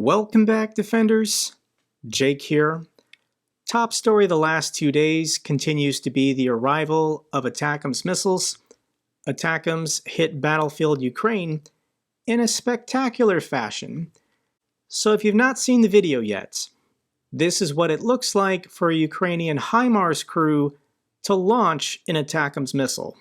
Welcome back, Defenders. Jake here. Top story the last 2 days continues to be the arrival of ATACMS missiles. ATACMS hit battlefield Ukraine in a spectacular fashion. So if you've not seen the video yet, this is what it looks like for a Ukrainian HIMARS crew to launch an ATACMS missile.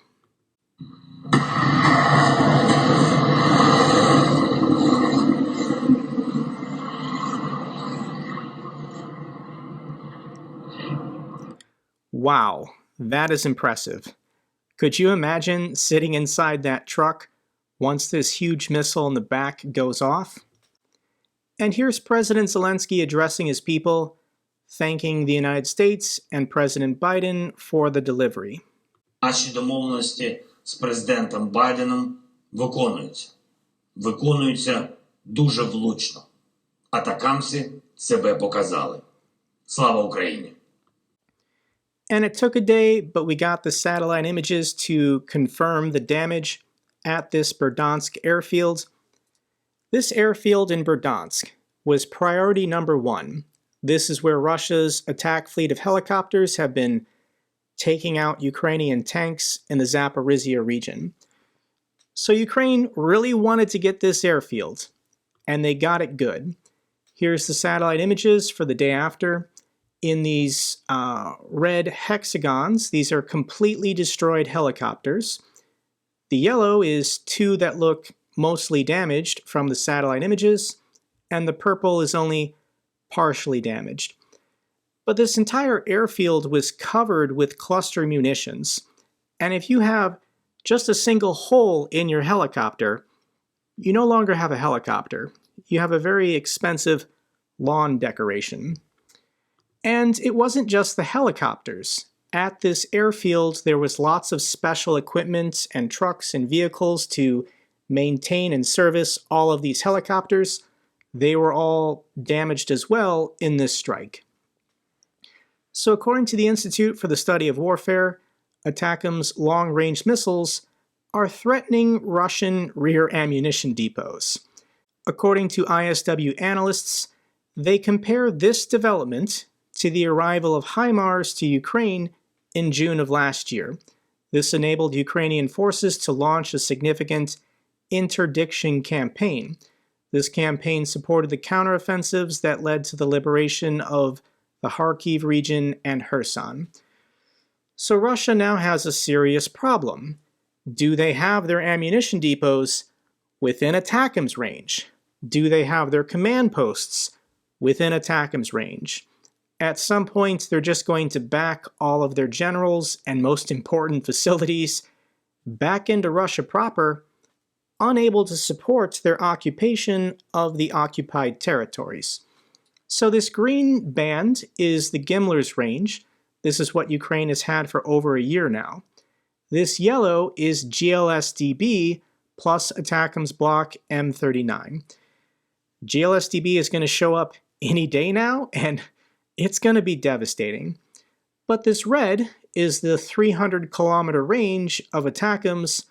Wow, that is impressive. Could you imagine sitting inside that truck once this huge missile in the back goes off? And here's President Zelensky addressing his people, thanking the United States and President Biden for the delivery. Наші домовленості з президентом Байденом виконуються. Виконуються дуже влучно. Атакамси себе показали. Слава Україні! And it took a day, but we got the satellite images to confirm the damage at this Berdyansk airfield. This airfield in Berdyansk was priority number 1. This is where Russia's attack fleet of helicopters have been taking out Ukrainian tanks in the Zaporizhia region. So Ukraine really wanted to get this airfield, and they got it good. Here's the satellite images for the day after. In these red hexagons, these are completely destroyed helicopters. The yellow is 2 that look mostly damaged from the satellite images, and the purple is only partially damaged. But this entire airfield was covered with cluster munitions, and if you have just a single hole in your helicopter, you no longer have a helicopter. You have a very expensive lawn decoration. And it wasn't just the helicopters. At this airfield, there was lots of special equipment and trucks and vehicles to maintain and service all of these helicopters. They were all damaged as well in this strike. So according to the Institute for the Study of Warfare, ATACMS long-range missiles are threatening Russian rear ammunition depots. According to ISW analysts, they compare this development to the arrival of HIMARS to Ukraine in June of last year. This enabled Ukrainian forces to launch a significant interdiction campaign. This campaign supported the counteroffensives that led to the liberation of the Kharkiv region and Kherson. So Russia now has a serious problem. Do they have their ammunition depots within ATACMS range? Do they have their command posts within ATACMS range? At some point, they're just going to back all of their generals and most important facilities back into Russia proper, unable to support their occupation of the occupied territories. So this green band is the Gimler's range. This is what Ukraine has had for over a year now. This yellow is GLSDB plus ATACMS block M39. GLSDB is going to show up any day now, and it's going to be devastating. But this red is the 300-kilometer range of ATACMS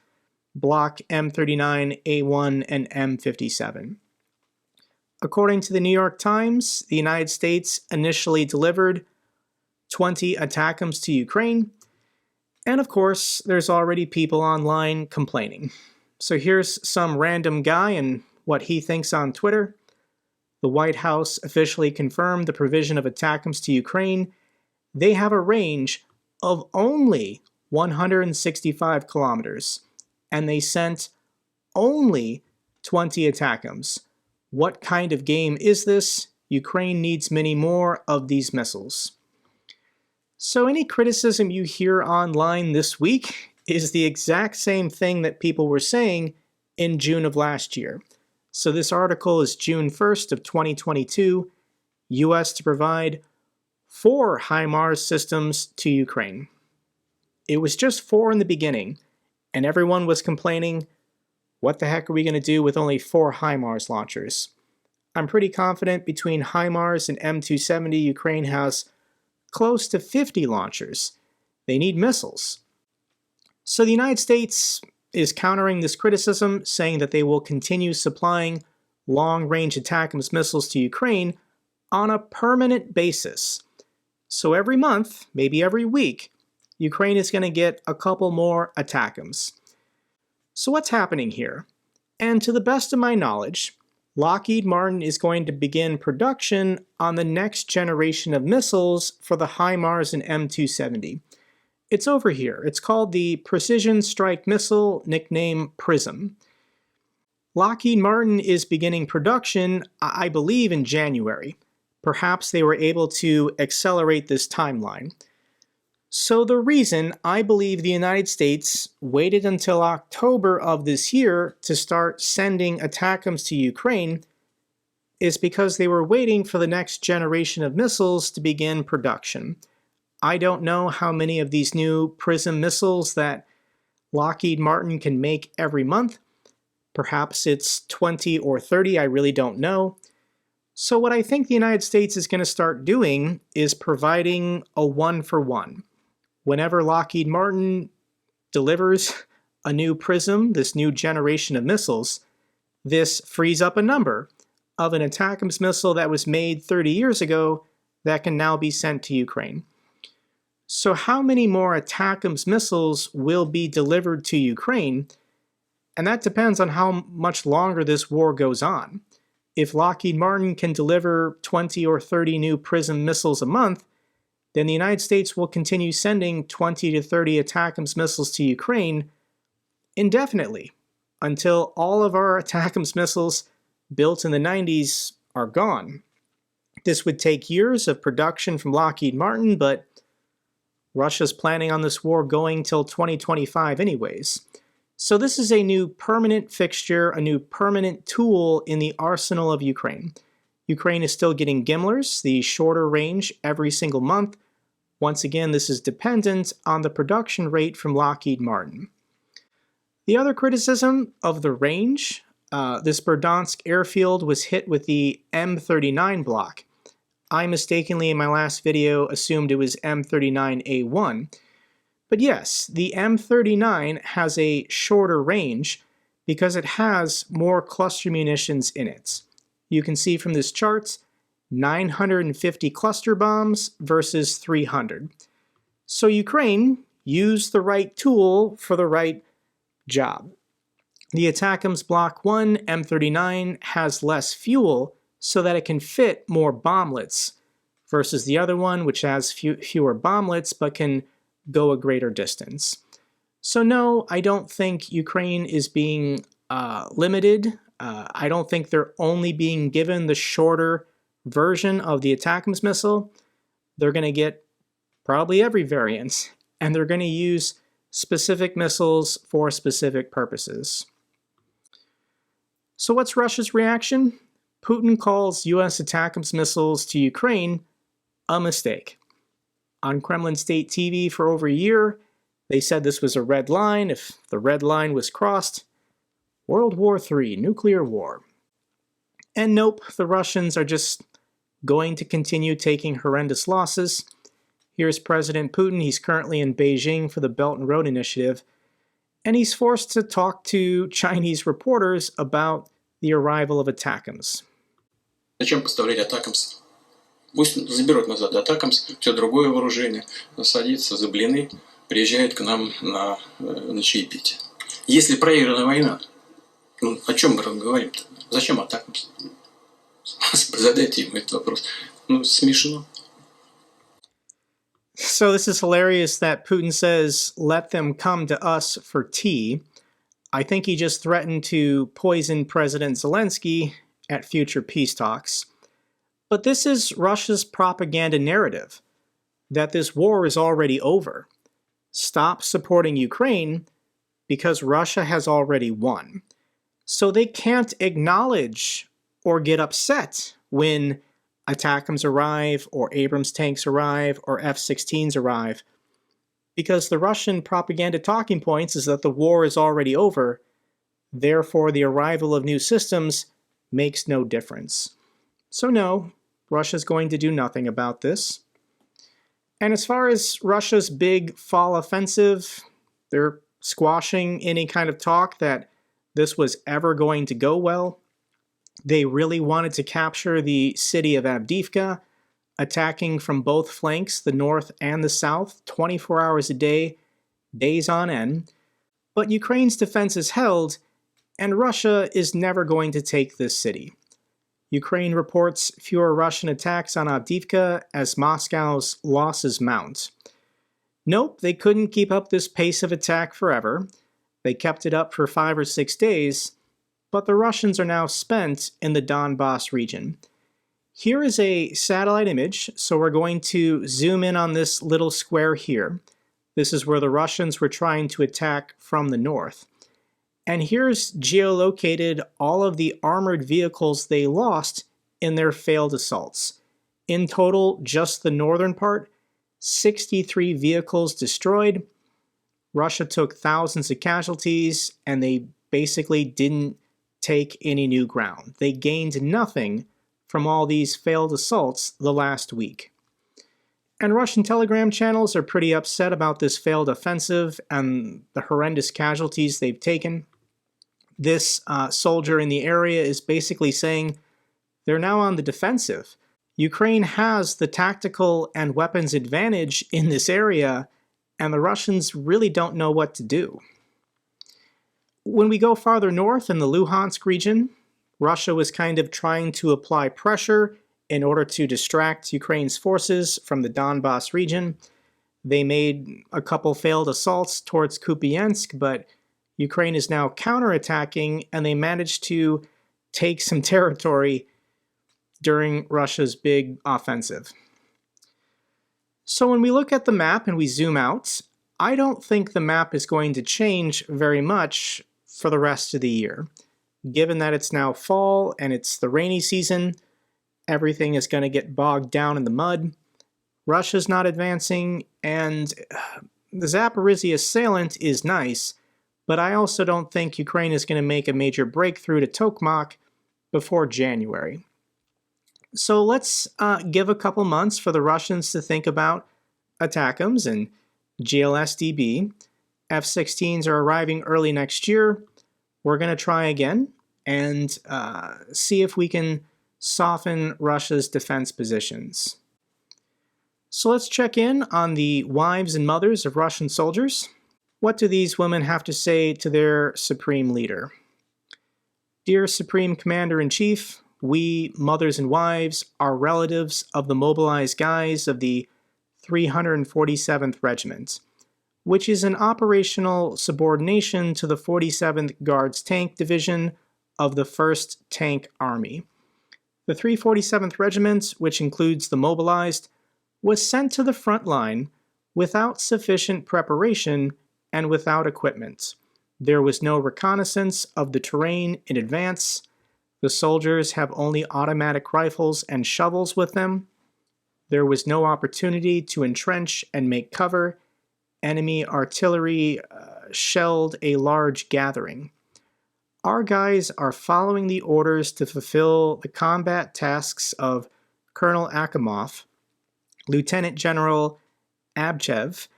block M39, A1, and M57. According to the New York Times, the United States initially delivered 20 ATACMS to Ukraine, and of course, there's already people online complaining. So here's some random guy and what he thinks on Twitter. The White House officially confirmed the provision of ATACMS to Ukraine. They have a range of only 165 kilometers, and they sent only 20 ATACMS. What kind of game is this? Ukraine needs many more of these missiles. So any criticism you hear online this week is the exact same thing that people were saying in June of last year. So this article is June 1st of 2022, U.S. to provide 4 HIMARS systems to Ukraine. It was just 4 in the beginning, and everyone was complaining, what the heck are we going to do with only 4 HIMARS launchers? I'm pretty confident between HIMARS and M270, Ukraine has close to 50 launchers. They need missiles. So the United States is countering this criticism, saying that they will continue supplying long-range ATACMS missiles to Ukraine on a permanent basis. So every month, maybe every week, Ukraine is going to get a couple more ATACMS. So what's happening here? And to the best of my knowledge, Lockheed Martin is going to begin production on the next generation of missiles for the HIMARS and M270. It's over here. It's called the Precision Strike Missile, nicknamed PrSM. Lockheed Martin is beginning production, I believe, in January. Perhaps they were able to accelerate this timeline. So the reason I believe the United States waited until October of this year to start sending ATACMS to Ukraine is because they were waiting for the next generation of missiles to begin production. I don't know how many of these new PrSM missiles that Lockheed Martin can make every month. Perhaps it's 20 or 30, I really don't know. So what I think the United States is going to start doing is providing a one-for-one. Whenever Lockheed Martin delivers a new PrSM, this new generation of missiles, this frees up a number of an ATACMS missile that was made 30 years ago that can now be sent to Ukraine. So how many more ATACMS missiles will be delivered to Ukraine? And that depends on how much longer this war goes on. If Lockheed Martin can deliver 20 or 30 new PrSM missiles a month, then the United States will continue sending 20 to 30 ATACMS missiles to Ukraine indefinitely, until all of our ATACMS missiles built in the 90s are gone. This would take years of production from Lockheed Martin, but Russia's planning on this war going till 2025 anyways. So this is a new permanent fixture, a new permanent tool in the arsenal of Ukraine. Ukraine is still getting GMLRS, the shorter range, every single month. Once again, this is dependent on the production rate from Lockheed Martin. The other criticism of the range, this Berdyansk airfield was hit with the M39 block. I mistakenly in my last video assumed it was M39A1. But yes, the M39 has a shorter range because it has more cluster munitions in it. You can see from this chart, 950 cluster bombs versus 300. So Ukraine used the right tool for the right job. The ATACMS Block 1 M39 has less fuel so that it can fit more bomblets versus the other one which has fewer bomblets but can go a greater distance. So no, I don't think Ukraine is being limited. I don't think they're only being given the shorter version of the ATACMS missile. They're going to get probably every variant, and they're going to use specific missiles for specific purposes. So what's Russia's reaction? Putin calls US ATACMS missiles to Ukraine a mistake. On Kremlin State TV for over a year, they said this was a red line. If the red line was crossed, World War III, nuclear war. And nope, the Russians are just going to continue taking horrendous losses. Here's President Putin. He's currently in Beijing for the Belt and Road Initiative, and he's forced to talk to Chinese reporters about the arrival of ATACMS. Зачем поставлять ATACMS? Пусть заберут назад ATACMS, все другое вооружение, садится за блины, приезжает к нам на чаепитие. Если проиграна война, ну о чем мы говорим-то? Зачем ATACMS? Задайте ему этот вопрос. Ну, смешно. So this is hilarious that Putin says, let them come to us for tea. I think he just threatened to poison President Zelensky at future peace talks. But this is Russia's propaganda narrative, that this war is already over. Stop supporting Ukraine because Russia has already won. So they can't acknowledge or get upset when ATACMS arrive, or Abrams tanks arrive, or F-16s arrive, because the Russian propaganda talking points is that the war is already over, therefore the arrival of new systems makes no difference. So no, Russia's going to do nothing about this. And as far as Russia's big fall offensive, they're squashing any kind of talk that this was ever going to go well. They really wanted to capture the city of Avdiivka, attacking from both flanks, the north and the south, 24 hours a day, days on end. But Ukraine's defense is held, and Russia is never going to take this city. Ukraine reports fewer Russian attacks on Avdiivka as Moscow's losses mount. Nope, they couldn't keep up this pace of attack forever. They kept it up for 5 or 6 days, but the Russians are now spent in the Donbass region. Here is a satellite image, so we're going to zoom in on this little square here. This is where the Russians were trying to attack from the north. And here's geolocated all of the armored vehicles they lost in their failed assaults. In total, just the northern part, 63 vehicles destroyed. Russia took thousands of casualties, and they basically didn't take any new ground. They gained nothing from all these failed assaults the last week. And Russian Telegram channels are pretty upset about this failed offensive and the horrendous casualties they've taken. This soldier in the area is basically saying they're now on the defensive. Ukraine has the tactical and weapons advantage in this area, and the Russians really don't know what to do. When we go farther north in the Luhansk region, Russia was kind of trying to apply pressure in order to distract Ukraine's forces from the Donbass region. They made a couple failed assaults towards Kupiansk, but Ukraine is now counterattacking, and they managed to take some territory during Russia's big offensive. So when we look at the map and we zoom out, I don't think the map is going to change very much for the rest of the year. Given that it's now fall and it's the rainy season, everything is going to get bogged down in the mud. Russia's not advancing, and the Zaporizhzhia salient is nice, but I also don't think Ukraine is going to make a major breakthrough to Tokmak before January. So let's give a couple months for the Russians to think about ATACMS and GLSDB. F-16s are arriving early next year. We're going to try again and see if we can soften Russia's defense positions. So let's check in on the wives and mothers of Russian soldiers. What do these women have to say to their supreme leader? Dear Supreme Commander-in-Chief, we, mothers and wives, are relatives of the mobilized guys of the 347th Regiment, which is an operational subordination to the 47th Guards Tank Division of the 1st Tank Army. The 347th Regiment, which includes the mobilized, was sent to the front line without sufficient preparation and without equipment. There was no reconnaissance of the terrain in advance. The soldiers have only automatic rifles and shovels with them. There was no opportunity to entrench and make cover. Enemy artillery shelled a large gathering. Our guys are following the orders to fulfill the combat tasks of Colonel Akimov, Lieutenant General Abchev,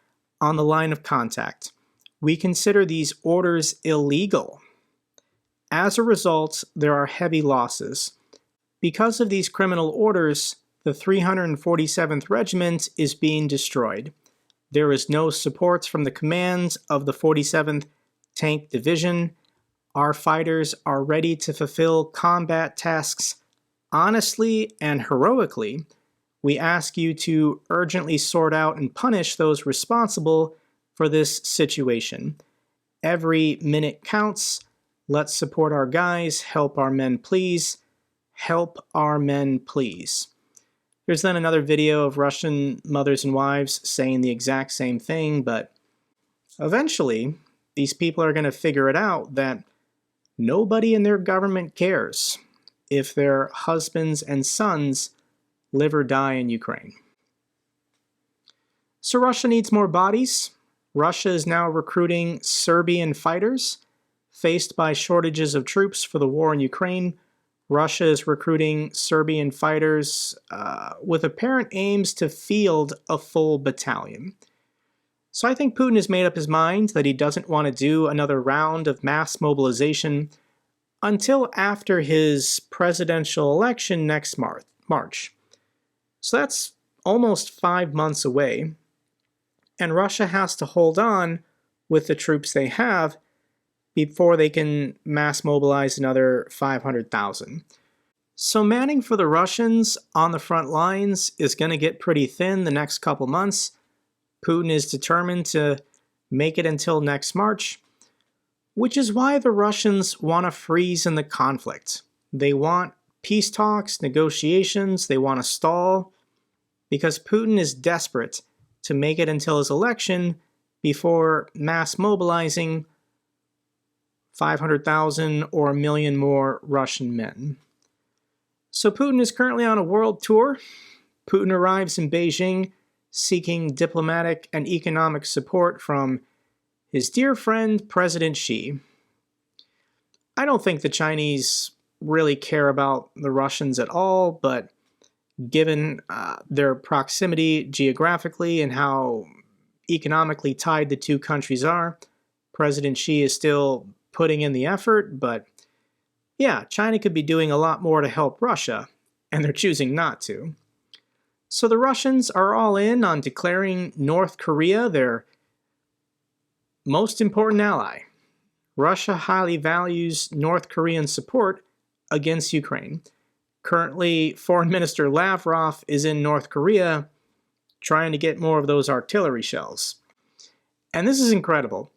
on the line of contact. We consider these orders illegal. As a result, there are heavy losses. Because of these criminal orders, the 347th Regiment is being destroyed. There is no support from the command of the 47th Tank Division. Our fighters are ready to fulfill combat tasks honestly and heroically. We ask you to urgently sort out and punish those responsible for this situation. Every minute counts. Let's support our guys. Help our men, please. Help our men, please. There's then another video of Russian mothers and wives saying the exact same thing, but eventually these people are going to figure it out that nobody in their government cares if their husbands and sons live or die in Ukraine. So Russia needs more bodies. Russia is now recruiting Serbian fighters. Faced by shortages of troops for the war in Ukraine, Russia is recruiting Serbian fighters with apparent aims to field a full battalion. So I think Putin has made up his mind that he doesn't want to do another round of mass mobilization. until after his presidential election next March. So that's almost 5 months away, and Russia has to hold on with the troops they have before they can mass mobilize another 500,000. So manning for the Russians on the front lines is going to get pretty thin the next couple months. Putin is determined to make it until next March, which is why the Russians want to freeze in the conflict. They want peace talks, negotiations, they want to stall, because Putin is desperate to make it until his election before mass mobilizing 500,000 or a million more Russian men. So Putin is currently on a world tour. Putin arrives in Beijing seeking diplomatic and economic support from his dear friend President Xi. I don't think the Chinese really care about the Russians at all, but given their proximity geographically and how economically tied the two countries are, President Xi is still putting in the effort, but yeah, China could be doing a lot more to help Russia, and they're choosing not to. So the Russians are all in on declaring North Korea their most important ally. Russia highly values North Korean support against Ukraine. Currently, Foreign Minister Lavrov is in North Korea trying to get more of those artillery shells. And this is incredible.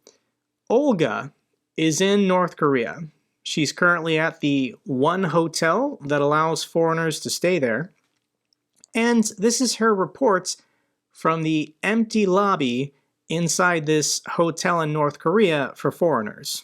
Olga is in North Korea. She's currently at the one hotel that allows foreigners to stay there. And this is her reports from the empty lobby inside this hotel in North Korea for foreigners.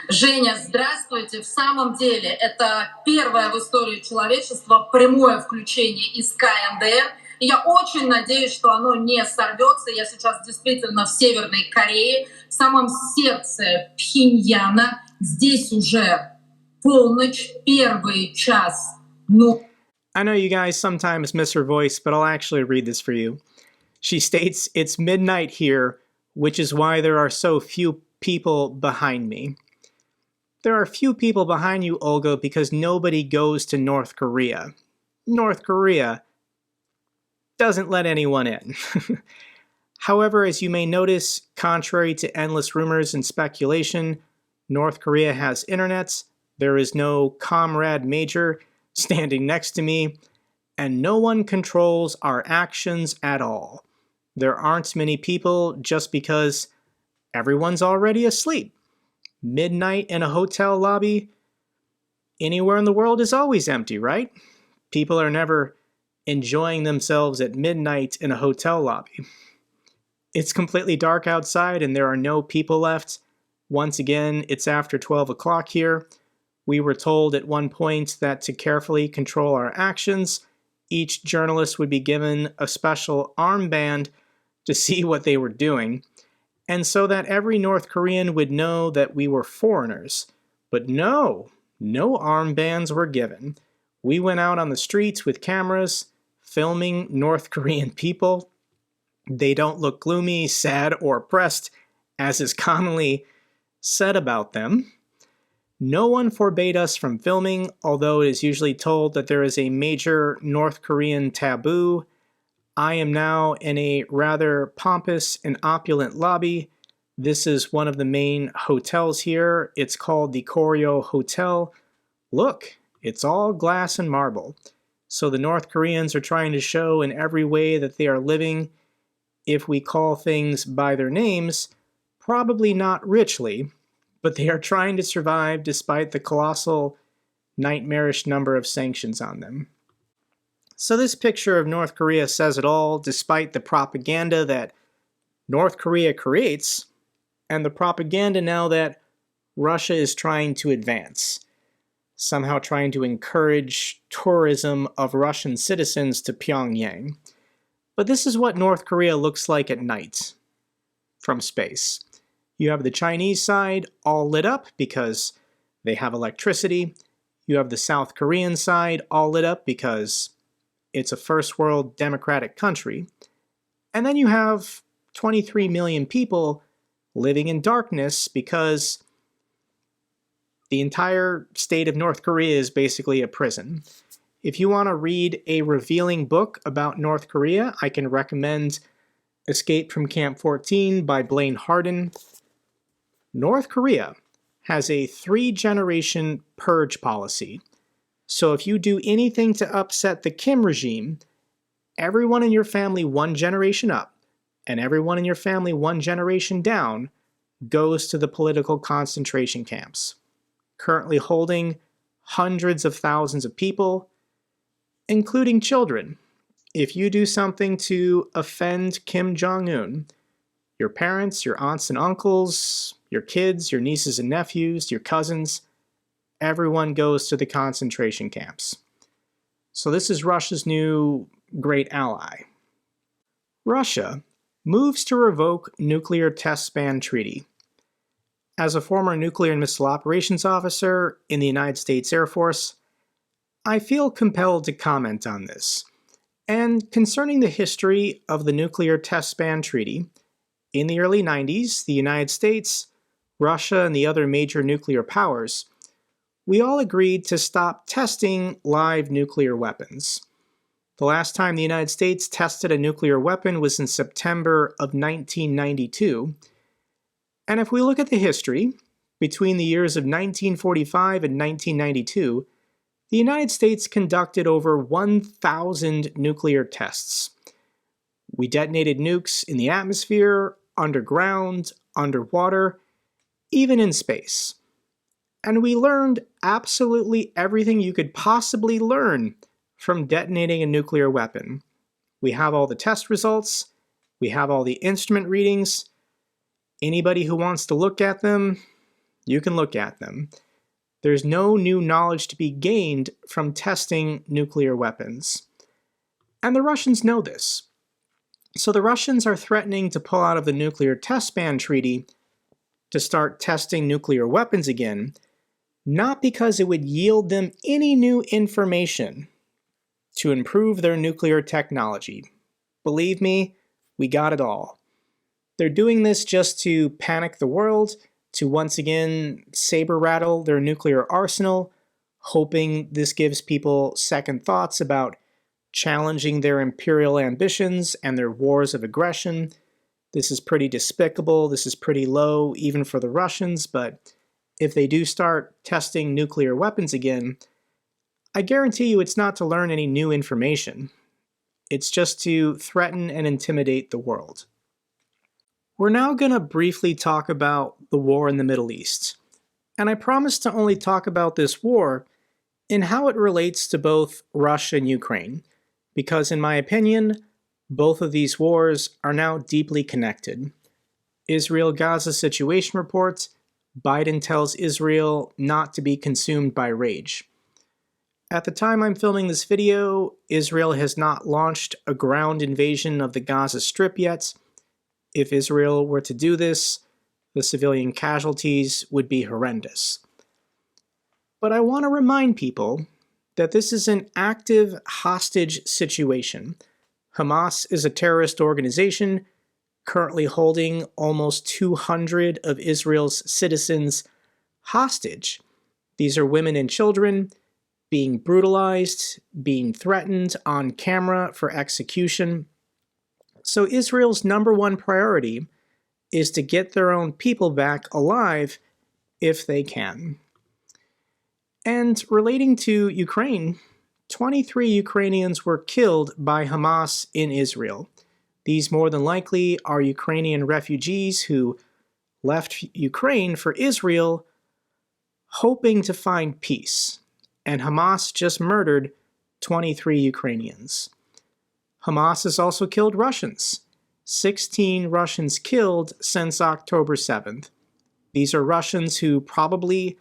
Женя, здравствуйте. В самом деле, это первое в истории человечества прямое включение из КНДР. И я очень надеюсь, что оно не сорвется. Я сейчас действительно в Северной Корее, в самом сердце Пхеньяна. Здесь уже полночь, первый час. I know you guys sometimes miss her voice, but I'll actually read this for you. She states, "It's midnight here, which is why there are so few people behind me." There are few people behind you, Olga, because nobody goes to North Korea. North Korea doesn't let anyone in. However, as you may notice, contrary to endless rumors and speculation, North Korea has internet, there is no comrade major standing next to me, and no one controls our actions at all. There aren't many people just because everyone's already asleep. Midnight in a hotel lobby anywhere in the world is always empty, right? People are never enjoying themselves at midnight in a hotel lobby. It's completely dark outside and there are no people left. Once again, it's after 12 o'clock here. We were told at one point that to carefully control our actions, each journalist would be given a special armband to see what they were doing, and so that every North Korean would know that we were foreigners. But no armbands were given. We went out on the streets with cameras, filming North Korean people. They don't look gloomy, sad, or oppressed, as is commonly said about them. No one forbade us from filming, although it is usually told that there is a major North Korean taboo. I am now in a rather pompous and opulent lobby. This is one of the main hotels here. It's called the Koryo Hotel. Look, it's all glass and marble. So the North Koreans are trying to show in every way that they are living, if we call things by their names, probably not richly, but they are trying to survive despite the colossal, nightmarish number of sanctions on them. So this picture of North Korea says it all, despite the propaganda that North Korea creates, and the propaganda now that Russia is trying to advance, somehow trying to encourage tourism of Russian citizens to Pyongyang. But this is what North Korea looks like at night from space. You have the Chinese side all lit up because they have electricity. You have the South Korean side all lit up because it's a first world democratic country. And then you have 23 million people living in darkness because The entire state of North Korea is basically a prison. If you want to read a revealing book about North Korea, I can recommend Escape from Camp 14 by Blaine Harden. North Korea has a 3-generation purge policy. So if you do anything to upset the Kim regime, everyone in your family 1 generation up and everyone in your family 1 generation down goes to the political concentration camps, currently holding hundreds of thousands of people, including children. If you do something to offend Kim Jong-un, your parents, your aunts and uncles, your kids, your nieces and nephews, your cousins, everyone goes to the concentration camps. So this is Russia's new great ally. Russia moves to revoke nuclear test ban treaty. As a former nuclear and missile operations officer in the United States Air Force, I feel compelled to comment on this. And concerning the history of the nuclear test ban treaty, in the early 90s, the United States, Russia, and the other major nuclear powers, we all agreed to stop testing live nuclear weapons. The last time the United States tested a nuclear weapon was in September of 1992. And if we look at the history, between the years of 1945 and 1992, the United States conducted over 1,000 nuclear tests. We detonated nukes in the atmosphere, underground, underwater, even in space. And we learned absolutely everything you could possibly learn from detonating a nuclear weapon. We have all the test results, we have all the instrument readings. Anybody who wants to look at them, you can look at them. There's no new knowledge to be gained from testing nuclear weapons. And the Russians know this. So the Russians are threatening to pull out of the nuclear test ban treaty to start testing nuclear weapons again, not because it would yield them any new information to improve their nuclear technology. Believe me, we got it all. They're doing this just to panic the world, to once again saber-rattle their nuclear arsenal, hoping this gives people second thoughts about challenging their imperial ambitions and their wars of aggression. This is pretty despicable, this is pretty low even for the Russians, but if they do start testing nuclear weapons again, I guarantee you it's not to learn any new information. It's just to threaten and intimidate the world. We're now going to briefly talk about the war in the Middle East. And I promise to only talk about this war in how it relates to both Russia and Ukraine, because in my opinion, both of these wars are now deeply connected. Israel-Gaza situation report, Biden tells Israel not to be consumed by rage. At the time I'm filming this video, Israel has not launched a ground invasion of the Gaza Strip yet. If Israel were to do this, the civilian casualties would be horrendous. But I want to remind people that this is an active hostage situation. Hamas is a terrorist organization currently holding almost 200 of Israel's citizens hostage. These are women and children being brutalized, being threatened on camera for execution. So Israel's #1 priority is to get their own people back alive if they can. And relating to Ukraine, 23 Ukrainians were killed by Hamas in Israel. These more than likely are Ukrainian refugees who left Ukraine for Israel hoping to find peace. And Hamas just murdered 23 Ukrainians. Hamas has also killed Russians. 16 Russians killed since October 7th. These are Russians who probably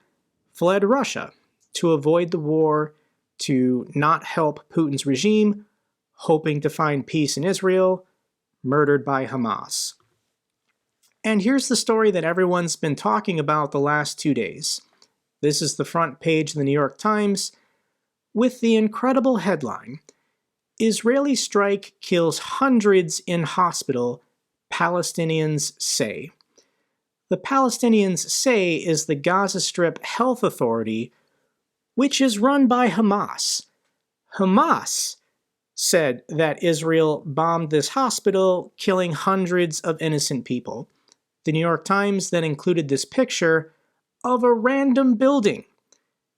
fled Russia to avoid the war, to not help Putin's regime, hoping to find peace in Israel, murdered by Hamas. And here's the story that everyone's been talking about the last 2 days. This is the front page of the New York Times with the incredible headline, Israeli strike kills hundreds in hospital, Palestinians say. the Palestinians say is the Gaza Strip Health Authority, which is run by Hamas. Hamas said that Israel bombed this hospital, killing hundreds of innocent people. The New York Times then included this picture of a random building.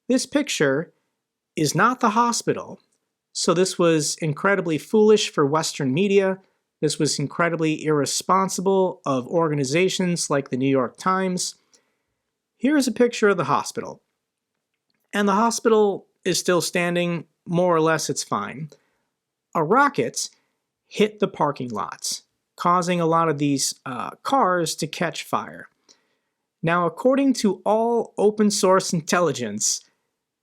This picture is not the hospital, so this was incredibly foolish for Western media. This was incredibly irresponsible of organizations like the New York Times. Here is a picture of the hospital. And the hospital is still standing, more or less it's fine. A rocket hit the parking lots, causing a lot of these cars to catch fire. Now, according to all open source intelligence,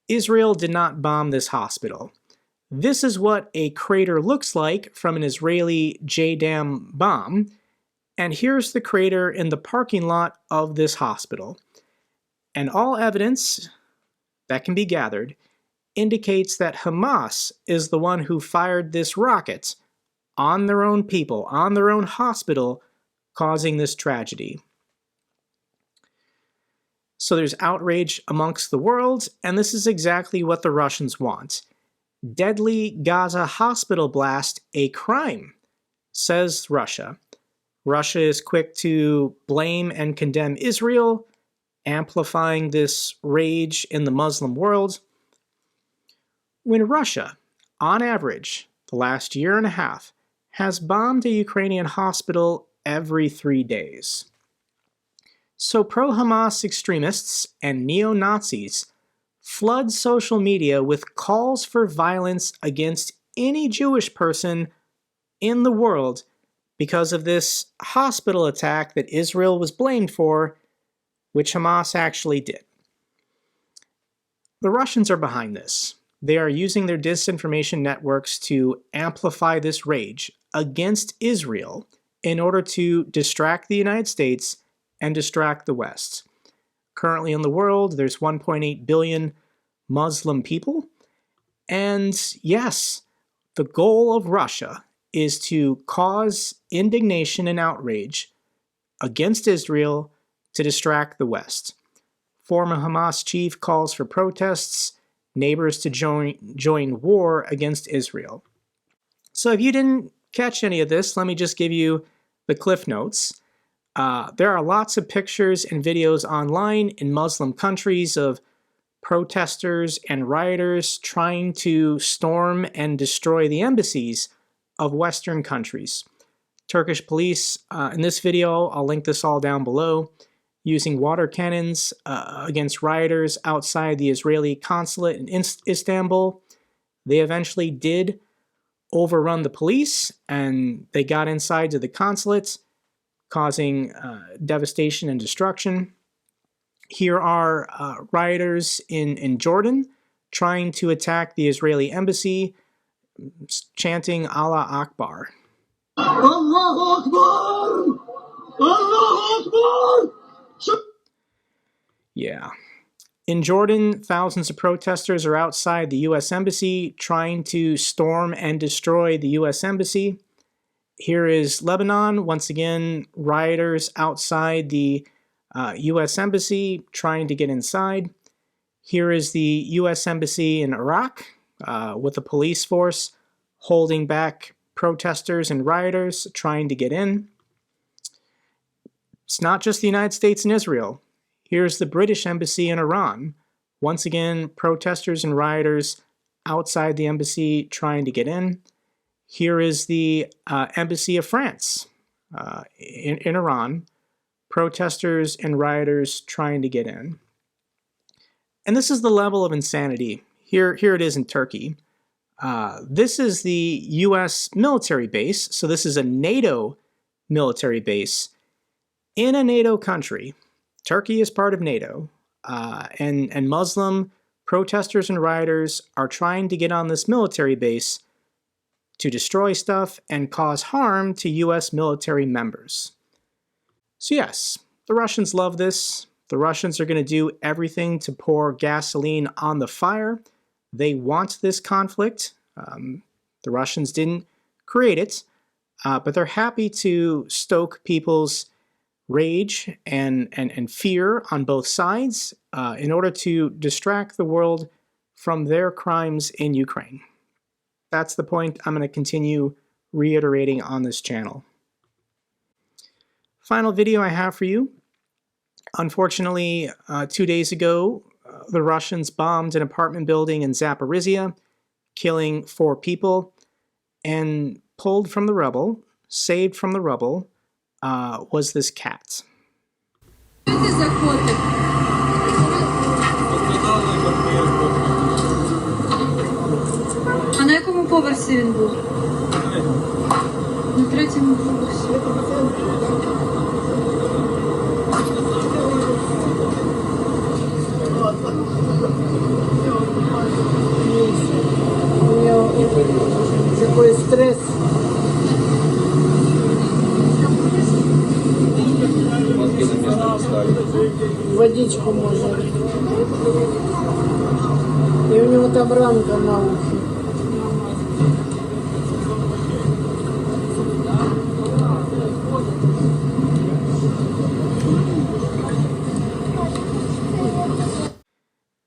Israel did not bomb this hospital. This is what a crater looks like from an Israeli JDAM bomb, and here's the crater in the parking lot of this hospital. And all evidence that can be gathered indicates that Hamas is the one who fired this rocket on their own people, on their own hospital, causing this tragedy. So there's outrage amongst the world, and this is exactly what the Russians want. Deadly Gaza hospital blast a crime, says Russia. Russia is quick to blame and condemn Israel, amplifying this rage in the Muslim world. When Russia, on average, the last year and a half, has bombed a Ukrainian hospital every 3 days. So pro-Hamas extremists and neo-Nazis flood social media with calls for violence against any Jewish person in the world because of this hospital attack that Israel was blamed for, which Hamas actually did. The Russians are behind this. They are using their disinformation networks to amplify this rage against Israel in order to distract the United States and distract the West. Currently in the world, there's 1.8 billion Muslim people. And yes, the goal of Russia is to cause indignation and outrage against Israel to distract the West. Former Hamas chief calls for protests, neighbors to join war against Israel. So if you didn't catch any of this, let me just give you the cliff notes. There are lots of pictures and videos online in Muslim countries of protesters and rioters trying to storm and destroy the embassies of Western countries. Turkish police, in this video, I'll link this all down below, using water cannons against rioters outside the Israeli consulate in Istanbul. They eventually did overrun the police, and they got inside to the consulate, causing devastation and destruction. Here are rioters in Jordan trying to attack the Israeli embassy, chanting Allah Akbar. Allah Akbar! Allah Akbar! Yeah. In Jordan, thousands of protesters are outside the U.S. Embassy trying to storm and destroy the U.S. Embassy. Here is Lebanon, once again, rioters outside the U.S. Embassy trying to get inside. Here is the U.S. Embassy in Iraq with a police force holding back protesters and rioters trying to get in. It's not just the United States and Israel. Here's the British Embassy in Iran. Once again, protesters and rioters outside the embassy trying to get in. Here is the Embassy of France in Iran. Protesters and rioters trying to get in. And this is the level of insanity. Here it is in Turkey. This is the U.S. military base. So this is a NATO military base in a NATO country. Turkey is part of NATO, and Muslim protesters and rioters are trying to get on this military base to destroy stuff and cause harm to U.S. military members. So yes, the Russians love this. The Russians are going to do everything to pour gasoline on the fire. They want this conflict. The Russians didn't create it, but they're happy to stoke people's rage and fear on both sides in order to distract the world from their crimes in Ukraine. That's the point I'm going to continue reiterating on this channel. Final video I have for you. Unfortunately, 2 days ago, the Russians bombed an apartment building in Zaporizhia, killing 4 people, and pulled from the rubble, saved from the rubble, was this cat. А на якому поверсі він був? На 3-му поверсі. Такой стресс. Водичку можно. И у него там ранка на ухе.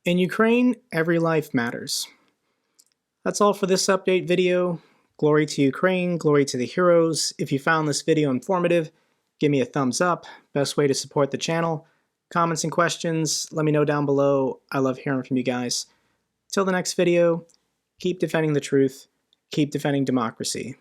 In Ukraine, every life matters. That's all for this update video. Glory to Ukraine, glory to the heroes. If you found this video informative, give me a thumbs up. Best way to support the channel. Comments and questions, let me know down below. I love hearing from you guys. Till the next video, keep defending the truth, keep defending democracy.